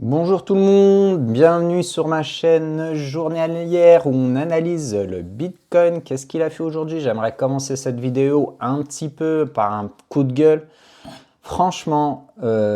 Bonjour tout le monde, bienvenue sur ma chaîne journalière où on analyse le Bitcoin. Qu'est-ce qu'il a fait aujourd'hui? J'aimerais commencer cette vidéo un petit peu par un coup de gueule. Franchement,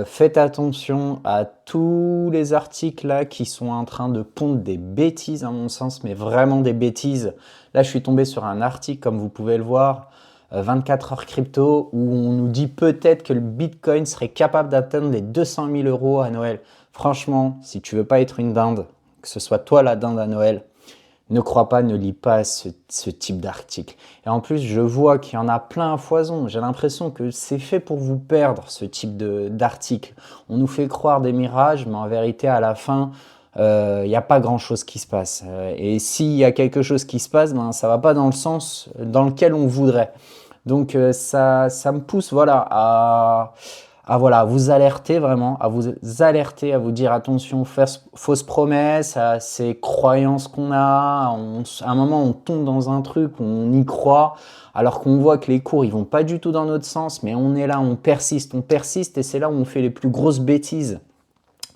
faites attention à tous les articles là qui sont en train de pondre des bêtises à mon sens, mais vraiment des bêtises. Là, je suis tombé sur un article, comme vous pouvez le voir, 24 heures crypto, où on nous dit peut-être que le Bitcoin serait capable d'atteindre les 200 000 euros à Noël. Franchement, si tu veux pas être une dinde, que ce soit toi la dinde à Noël, ne crois pas, ne lis pas ce type d'article. Et en plus, je vois qu'il y en a plein à foison. J'ai l'impression que c'est fait pour vous perdre, ce type d'article. On nous fait croire des mirages, mais en vérité, à la fin, il n'y a pas grand-chose qui se passe. Et s'il y a quelque chose qui se passe, ben, ça ne va pas dans le sens dans lequel on voudrait. Donc, ça me pousse voilà, voilà, vous alerter vraiment, à vous alerter, à vous dire attention, fausses promesses, à ces croyances qu'on a. À un moment, on tombe dans un truc, on y croit, alors qu'on voit que les cours, ils vont pas du tout dans notre sens, mais on est là, on persiste, et c'est là où on fait les plus grosses bêtises.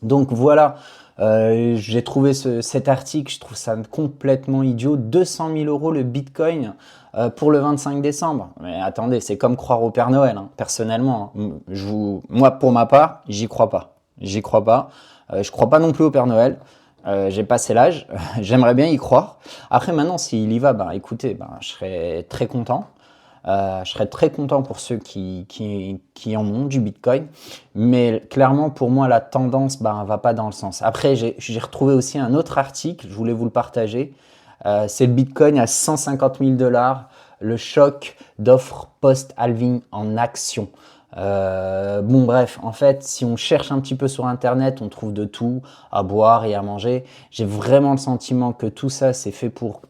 Donc voilà, j'ai trouvé cet article, je trouve ça complètement idiot. 200 000 euros le Bitcoin pour le 25 décembre. Mais attendez, c'est comme croire au Père Noël, hein. Personnellement, hein. Moi, pour ma part, j'y crois pas. J'y crois pas. Je crois pas non plus au Père Noël. J'ai passé l'âge, j'aimerais bien y croire. Après, maintenant, s'il y va, ben, écoutez, ben, je serais très content. Je serais très content pour ceux qui en ont du Bitcoin. Mais clairement, pour moi, la tendance ben, va pas dans le sens. Après, j'ai retrouvé aussi un autre article, je voulais vous le partager. C'est le Bitcoin à 150 000 $, le choc d'offres post-halving en action. Bon bref, en fait, si on cherche un petit peu sur Internet, on trouve de tout à boire et à manger. J'ai vraiment le sentiment que tout ça, c'est fait pour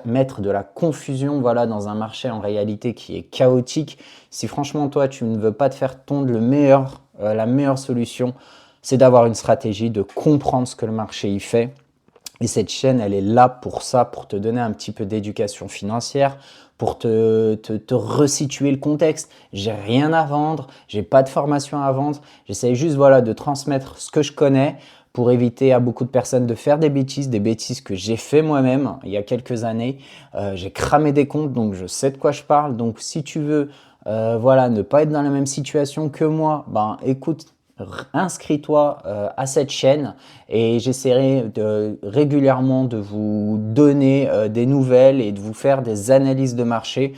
mettre de la confusion voilà, dans un marché en réalité qui est chaotique. Si franchement toi tu ne veux pas te faire tondre la meilleure solution, c'est d'avoir une stratégie, de comprendre ce que le marché y fait. Et cette chaîne, elle est là pour ça, pour te donner un petit peu d'éducation financière, pour te resituer le contexte. J'ai rien à vendre, j'ai pas de formation à vendre. J'essaie juste voilà, de transmettre ce que je connais pour éviter à beaucoup de personnes de faire des bêtises que j'ai fait moi-même il y a quelques années. J'ai cramé des comptes, donc je sais de quoi je parle. Donc si tu veux voilà, ne pas être dans la même situation que moi, ben écoute, inscris-toi à cette chaîne et j'essaierai régulièrement de vous donner des nouvelles et de vous faire des analyses de marché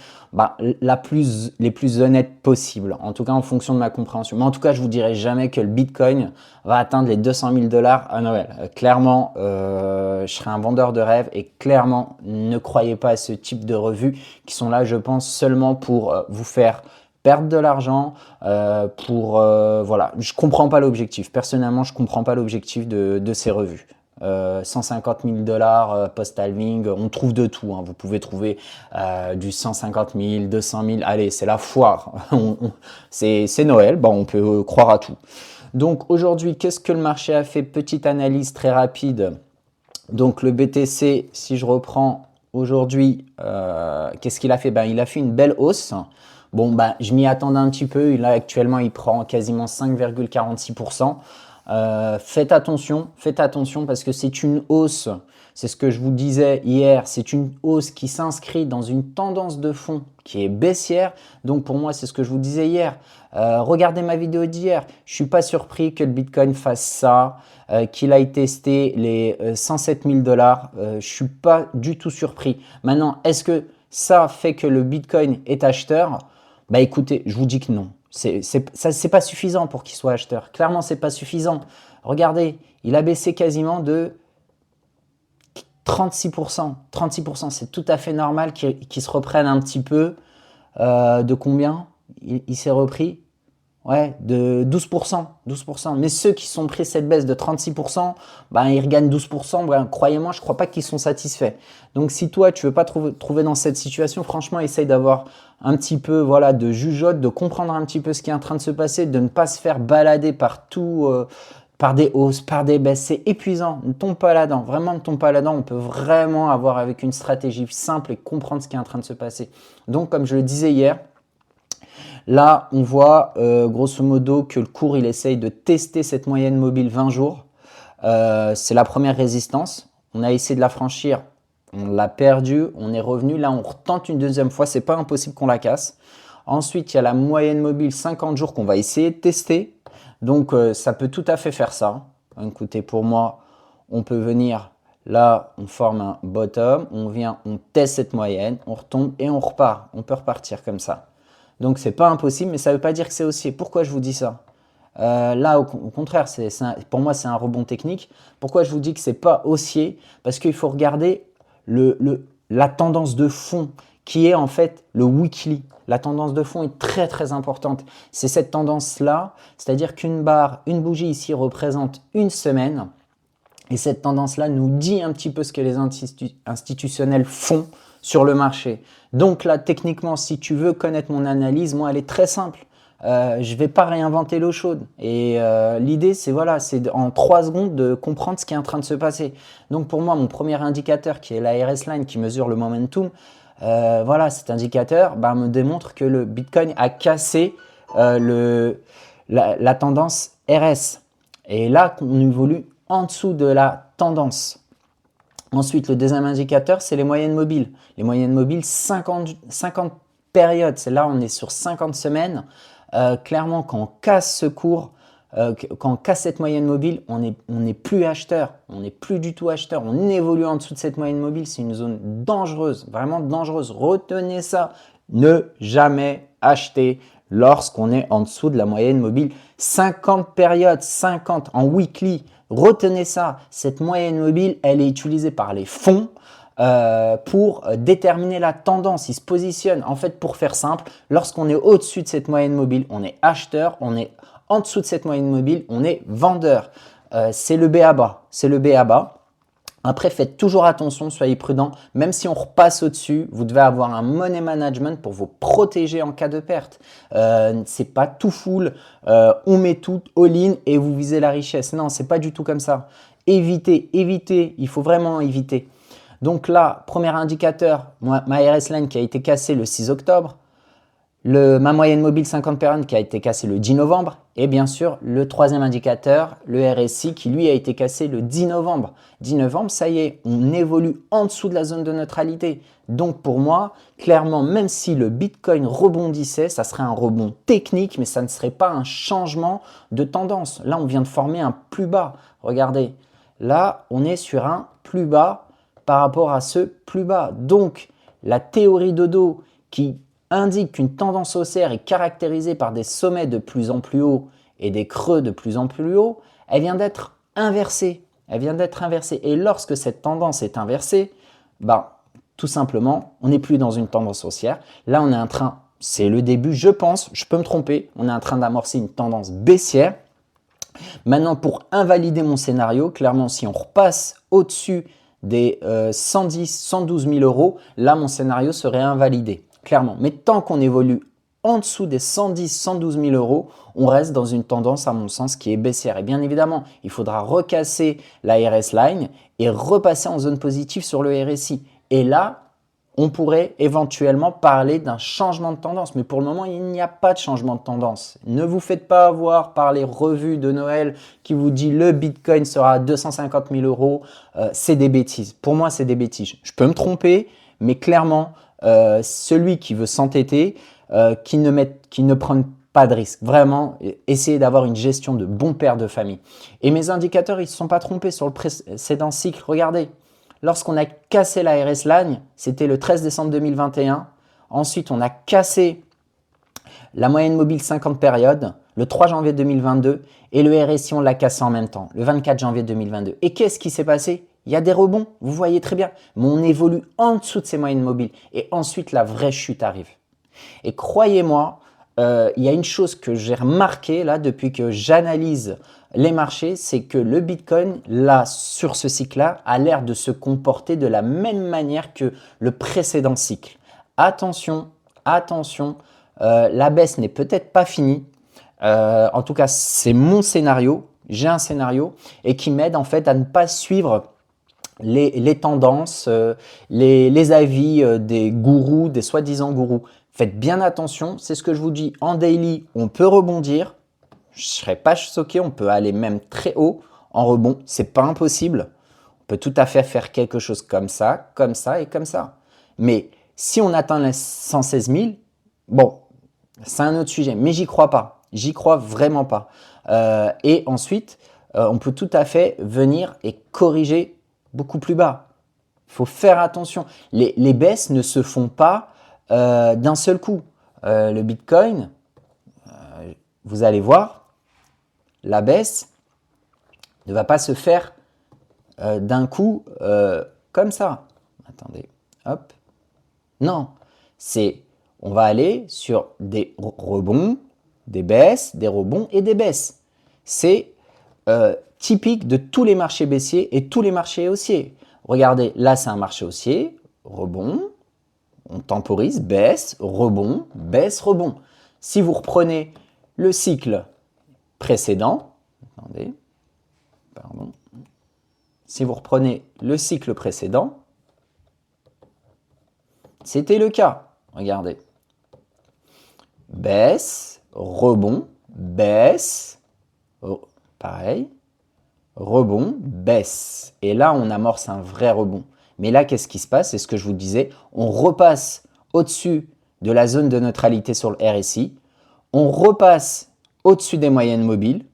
les plus honnêtes possibles, en tout cas en fonction de ma compréhension. Mais en tout cas, je vous dirai jamais que le Bitcoin va atteindre les 200 000 $ à Noël. Clairement, je serai un vendeur de rêves et clairement, ne croyez pas à ce type de revues qui sont là, je pense, seulement pour vous faire perdre de l'argent voilà, je comprends pas l'objectif. Personnellement, je comprends pas l'objectif de ces revues. 150 000 $ post-halving, on trouve de tout, hein. Vous pouvez trouver du 150 000, 200 000, allez, c'est la foire. C'est Noël, bon, on peut croire à tout. Donc aujourd'hui, qu'est-ce que le marché a fait? Petite analyse très rapide. Donc le BTC, si je reprends aujourd'hui, qu'est-ce qu'il a fait? Ben, il a fait une belle hausse. Bon, ben, je m'y attendais un petit peu. Là, actuellement, il prend quasiment 5,46%. Faites attention parce que c'est une hausse. C'est ce que je vous disais hier. C'est une hausse qui s'inscrit dans une tendance de fond qui est baissière. Donc, pour moi, c'est ce que je vous disais hier. Regardez ma vidéo d'hier. Je suis pas surpris que le Bitcoin fasse ça, qu'il aille tester les 107 000 $. Je suis pas du tout surpris. Maintenant, est-ce que ça fait que le Bitcoin est acheteur? Bah écoutez, je vous dis que non. C'est pas suffisant pour qu'il soit acheteur. Clairement, c'est pas suffisant. Regardez, il a baissé quasiment de 36%. 36%, c'est tout à fait normal qu'il se reprenne un petit peu. De combien il s'est repris? Ouais, de 12%, 12%. Mais ceux qui sont pris cette baisse de 36%, ben, ils regagnent 12%. Ben, croyez-moi, je ne crois pas qu'ils sont satisfaits. Donc, si toi, tu ne veux pas trouver dans cette situation, franchement, essaye d'avoir un petit peu voilà, de jugeote, de comprendre un petit peu ce qui est en train de se passer, de ne pas se faire balader par tout, par des hausses, par des baisses. C'est épuisant. Ne tombe pas là-dedans. Vraiment, ne tombe pas là-dedans. On peut vraiment avoir avec une stratégie simple et comprendre ce qui est en train de se passer. Donc, comme je le disais hier, là, on voit grosso modo que le cours, il essaye de tester cette moyenne mobile 20 jours. C'est la première résistance. On a essayé de la franchir, on l'a perdu, on est revenu. Là, on retente une deuxième fois. C'est pas impossible qu'on la casse. Ensuite, il y a la moyenne mobile 50 jours qu'on va essayer de tester. Donc, ça peut tout à fait faire ça. Écoutez, pour moi, on peut venir là, on forme un bottom, on vient, on teste cette moyenne, on retombe et on repart. On peut repartir comme ça. Donc, c'est pas impossible, mais ça ne veut pas dire que c'est haussier. Pourquoi je vous dis ça? Là, au contraire, pour moi, c'est un rebond technique. Pourquoi je vous dis que c'est pas haussier? Parce qu'il faut regarder la tendance de fond qui est en fait le weekly. La tendance de fond est très très importante. C'est cette tendance-là, c'est-à-dire qu'une barre, une bougie ici représente une semaine. Et cette tendance-là nous dit un petit peu ce que les institutionnels font sur le marché. Donc là, techniquement, si tu veux connaître mon analyse, moi, elle est très simple. Je ne vais pas réinventer l'eau chaude. Et l'idée, c'est voilà, c'est en 3 secondes de comprendre ce qui est en train de se passer. Donc pour moi, mon premier indicateur, qui est la RS Line, qui mesure le momentum, voilà, cet indicateur me démontre que le Bitcoin a cassé la tendance RS. Et là, on évolue en dessous de la tendance. Ensuite, le deuxième indicateur, c'est les moyennes mobiles. Les moyennes mobiles, 50 périodes. C'est là, on est sur 50 semaines. Clairement, quand on casse ce cours, quand on casse cette moyenne mobile, on n'est plus acheteur. On n'est plus du tout acheteur. On évolue en dessous de cette moyenne mobile. C'est une zone dangereuse, vraiment dangereuse. Retenez ça. Ne jamais acheter lorsqu'on est en dessous de la moyenne mobile. 50 périodes, 50 en weekly. Retenez ça. Cette moyenne mobile, elle est utilisée par les fonds pour déterminer la tendance. Ils se positionnent. En fait, pour faire simple, lorsqu'on est au-dessus de cette moyenne mobile, on est acheteur. On est en dessous de cette moyenne mobile, on est vendeur. C'est le B à bas. C'est le B à bas. Après, faites toujours attention, soyez prudent. Même si on repasse au-dessus, vous devez avoir un money management pour vous protéger en cas de perte. C'est pas tout full, on met tout all-in et vous visez la richesse. Non, c'est pas du tout comme ça. Évitez, évitez, il faut vraiment éviter. Donc là, premier indicateur, ma RS Line qui a été cassée le 6 octobre. Ma moyenne mobile 50 périodes qui a été cassée le 10 novembre et bien sûr le troisième indicateur, le RSI qui lui a été cassé le 10 novembre. 10 novembre, ça y est, on évolue en dessous de la zone de neutralité. Donc pour moi, clairement, même si le Bitcoin rebondissait, ça serait un rebond technique, mais ça ne serait pas un changement de tendance. Là, on vient de former un plus bas. Regardez, là, on est sur un plus bas par rapport à ce plus bas. Donc, la théorie de dos qui indique qu'une tendance haussière est caractérisée par des sommets de plus en plus hauts et des creux de plus en plus hauts, elle vient d'être inversée. Elle vient d'être inversée. Et lorsque cette tendance est inversée, tout simplement, on n'est plus dans une tendance haussière. Là, on est en train, c'est le début, je pense, je peux me tromper, on est en train d'amorcer une tendance baissière. Maintenant, pour invalider mon scénario, clairement, si on repasse au-dessus des 110, 112 000 euros, là, mon scénario serait invalidé. Clairement, mais tant qu'on évolue en dessous des 110, 112 000 euros, on reste dans une tendance, à mon sens, qui est baissière. Et bien évidemment, il faudra recasser la RS Line et repasser en zone positive sur le RSI. Et là, on pourrait éventuellement parler d'un changement de tendance. Mais pour le moment, il n'y a pas de changement de tendance. Ne vous faites pas avoir par les revues de Noël qui vous dit le Bitcoin sera à 250 000 euros. C'est des bêtises. Pour moi, c'est des bêtises. Je peux me tromper, mais clairement, celui qui veut s'entêter, qui ne prenne pas de risque. Vraiment, essayez d'avoir une gestion de bon père de famille. Et mes indicateurs, ils ne se sont pas trompés sur le précédent cycle. Regardez, lorsqu'on a cassé la RS Line, c'était le 13 décembre 2021. Ensuite, on a cassé la moyenne mobile 50 périodes le 3 janvier 2022 et le RSI, on l'a cassé en même temps, le 24 janvier 2022. Et qu'est-ce qui s'est passé ? Il y a des rebonds, vous voyez très bien, mais on évolue en dessous de ces moyennes mobiles. Et ensuite, la vraie chute arrive. Et croyez-moi, il y a une chose que j'ai remarqué là depuis que j'analyse les marchés, c'est que le Bitcoin, là, sur ce cycle-là, a l'air de se comporter de la même manière que le précédent cycle. Attention, attention, la baisse n'est peut-être pas finie. En tout cas, c'est mon scénario. J'ai un scénario et qui m'aide en fait à ne pas suivre les tendances, les avis des gourous, des soi-disant gourous. Faites bien attention, c'est ce que je vous dis. En daily, on peut rebondir. Je ne serais pas choqué, on peut aller même très haut. en rebond. C'est pas impossible. On peut tout à fait faire quelque chose comme ça et comme ça. Mais si on atteint les 116 000, bon, c'est un autre sujet. Mais j'y crois pas. J'y crois vraiment pas. Et ensuite, on peut tout à fait venir et corriger beaucoup plus bas. Il faut faire attention. Les baisses ne se font pas d'un seul coup. Le Bitcoin, vous allez voir, la baisse ne va pas se faire d'un coup comme ça. Attendez, hop. Non, on va aller sur des rebonds, des baisses, des rebonds et des baisses. C'est typique de tous les marchés baissiers et tous les marchés haussiers. Regardez, là c'est un marché haussier, rebond, on temporise, baisse, rebond, baisse, rebond. Si vous reprenez le cycle précédent, attendez, pardon, si vous reprenez le cycle précédent, c'était le cas. Regardez. Baisse, rebond, baisse, pareil, rebond, baisse. Et là, on amorce un vrai rebond. Mais là, qu'est-ce qui se passe? C'est ce que je vous disais. On repasse au-dessus de la zone de neutralité sur le RSI. On repasse au-dessus des moyennes mobiles.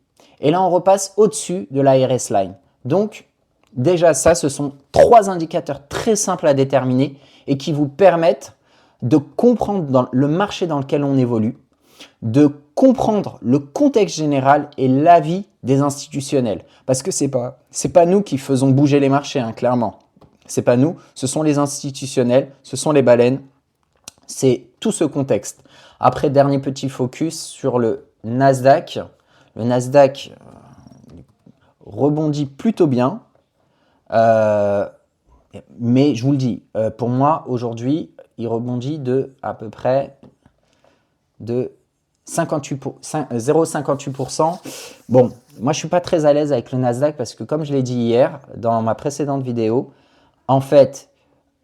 Et là, on repasse au-dessus de la RS Line. Donc, déjà, ça, ce sont 3 indicateurs très simples à déterminer et qui vous permettent de comprendre le marché dans lequel on évolue, de comprendre le contexte général et l'avis des institutionnels. Parce que c'est pas nous qui faisons bouger les marchés, hein, clairement. C'est pas nous, ce sont les institutionnels, ce sont les baleines. C'est tout ce contexte. Après, dernier petit focus sur le Nasdaq. Le Nasdaq rebondit plutôt bien. Mais je vous le dis, pour moi, aujourd'hui, il rebondit de à peu près de 0,58%. Bon, moi, je ne suis pas très à l'aise avec le Nasdaq parce que, comme je l'ai dit hier dans ma précédente vidéo, en fait,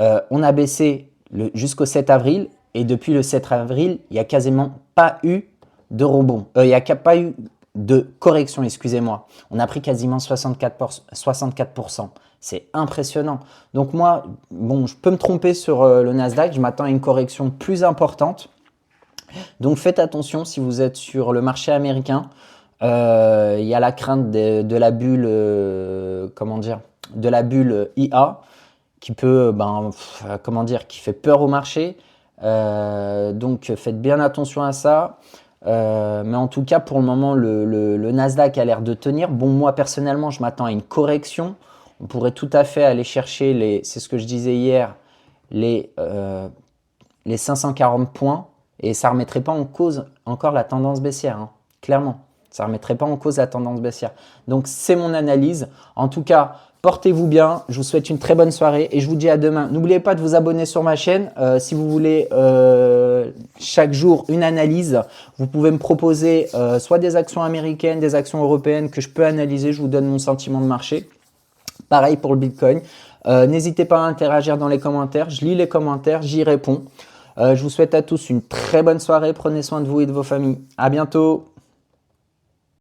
on a baissé jusqu'au 7 avril et depuis le 7 avril, il n'y a quasiment pas eu de rebond. Il n'y a pas eu de correction, excusez-moi. On a pris quasiment 64%. C'est impressionnant. Donc moi, bon, je peux me tromper sur le Nasdaq. Je m'attends à une correction plus importante. Donc faites attention si vous êtes sur le marché américain. Il y a la crainte de la bulle, comment dire, de la bulle IA qui peut, qui fait peur au marché. Donc faites bien attention à ça. Mais en tout cas, pour le moment, le Nasdaq a l'air de tenir. Bon, moi, personnellement, je m'attends à une correction. On pourrait tout à fait aller chercher, c'est ce que je disais hier, les 540 points. Et ça ne remettrait pas en cause encore la tendance baissière, hein, clairement. Ça ne remettrait pas en cause la tendance baissière. Donc, c'est mon analyse. En tout cas, portez-vous bien. Je vous souhaite une très bonne soirée et je vous dis à demain. N'oubliez pas de vous abonner sur ma chaîne. Si vous voulez chaque jour une analyse, vous pouvez me proposer soit des actions américaines, des actions européennes que je peux analyser. Je vous donne mon sentiment de marché. Pareil pour le Bitcoin. N'hésitez pas à interagir dans les commentaires. Je lis les commentaires, j'y réponds. Je vous souhaite à tous une très bonne soirée. Prenez soin de vous et de vos familles. À bientôt.